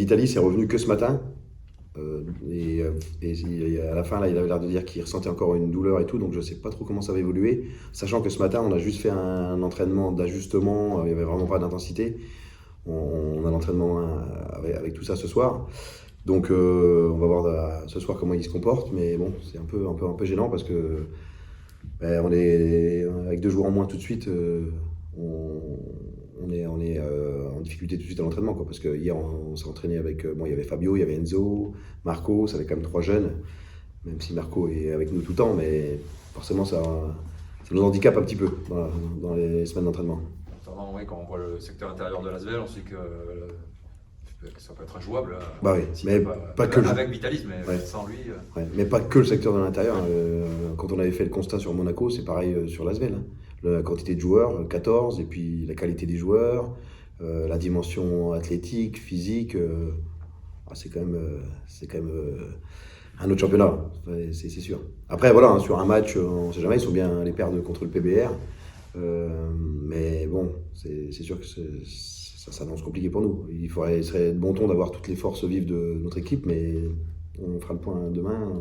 Vitaly c'est revenu que ce matin. Et à la fin, là, il avait l'air de dire qu'il ressentait encore une douleur et tout, donc je ne sais pas trop comment ça va évoluer. Sachant que ce matin, on a juste fait un entraînement d'ajustement, il n'y avait vraiment pas d'intensité. On a l'entraînement avec tout ça ce soir. Donc on va voir ce soir comment il se comporte, mais bon, c'est un peu gênant parce que ben, on est avec 2 jours en moins tout de suite. On est en difficulté tout de suite à l'entraînement, quoi, parce que hier on s'est entraîné avec, bon, il y avait Fabio, il y avait Enzo, Marco, ça avait quand même 3 jeunes, même si Marco est avec nous tout le temps, mais forcément ça nous handicape un petit peu dans les semaines d'entraînement. Notamment, ouais, quand on voit le secteur intérieur de l'Asvel, on sait que ça peut être injouable. Bah oui, mais pas que avec Vitaly, mais ouais. sans lui. Ouais, mais pas que le secteur de l'intérieur. Quand on avait fait le constat sur Monaco, c'est pareil sur l'Asvel. Hein. La quantité de joueurs, 14, et puis la qualité des joueurs, la dimension athlétique, physique, c'est quand même, un autre championnat, c'est sûr. Après, voilà, hein, sur un match, on ne sait jamais, ils sont bien les perdre contre le PBR. Mais bon, c'est sûr que ça s'annonce compliqué pour nous. Il serait de bon ton d'avoir toutes les forces vives de notre équipe, mais on fera le point demain,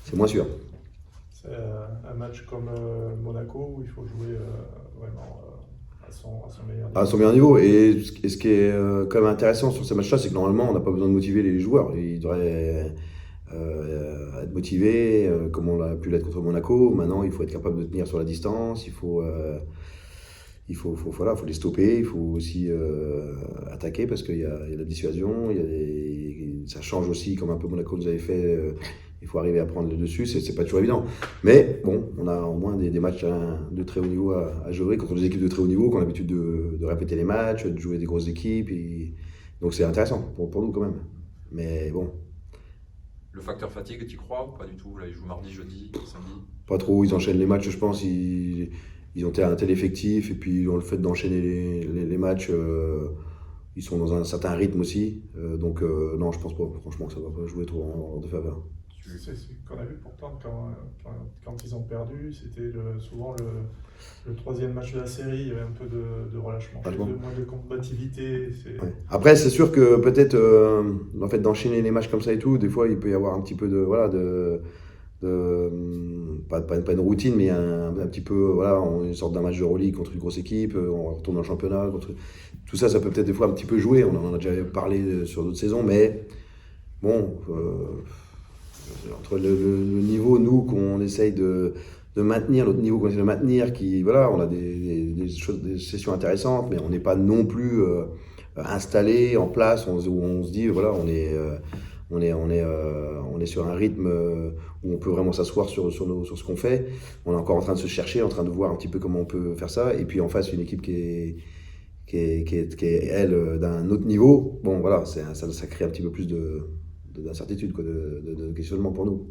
c'est moins sûr. C'est un match comme Monaco où il faut jouer vraiment à son meilleur niveau. À son meilleur niveau. Et ce qui est quand même intéressant sur ces matchs-là, c'est que normalement, on n'a pas besoin de motiver les joueurs. Ils devraient être motivés, comme on a pu l'être contre Monaco. Maintenant, il faut être capable de tenir sur la distance. Voilà, faut les stopper. Il faut aussi attaquer parce qu'il y a la dissuasion. Ça change aussi, comme un peu Monaco nous avait fait. Il faut arriver à prendre le dessus, c'est pas toujours évident. Mais bon, on a au moins des matchs de très haut niveau à jouer contre des équipes de très haut niveau qui ont l'habitude de répéter les matchs, de jouer des grosses équipes. Donc c'est intéressant pour nous quand même. Mais bon. Le facteur fatigue, tu y crois ou pas du tout? Là, ils jouent mardi, jeudi, samedi. Pas trop, ils enchaînent les matchs, je pense. Ils ont un tel effectif et puis le fait d'enchaîner les matchs, ils sont dans un certain rythme aussi. Donc non, je pense pas franchement que ça va pas jouer trop en défaveur. C'est ce qu'on a vu pourtant quand ils ont perdu, c'était souvent le troisième match de la série, il y avait un peu de relâchement, moins de combativité. Ouais. Après, c'est sûr que peut-être le fait d'enchaîner les matchs comme ça et tout, des fois il peut y avoir un petit peu pas une routine, mais un petit peu, voilà, on sort d'un match de Euroleague contre une grosse équipe, on retourne dans le championnat. Tout ça, ça peut peut-être des fois un petit peu jouer, on en a déjà parlé sur d'autres saisons, mais bon. Entre le niveau, nous, qu'on essaye de maintenir, notre niveau qu'on essaye de maintenir, voilà, on a des sessions intéressantes, mais on n'est pas non plus installé en place, où on se dit, voilà, on est sur un rythme où on peut vraiment s'asseoir sur ce qu'on fait. On est encore en train de se chercher, en train de voir un petit peu comment on peut faire ça, et puis en face, une équipe qui est elle, d'un autre niveau. Bon, voilà, ça crée un petit peu plus d'incertitude, de questionnement pour nous.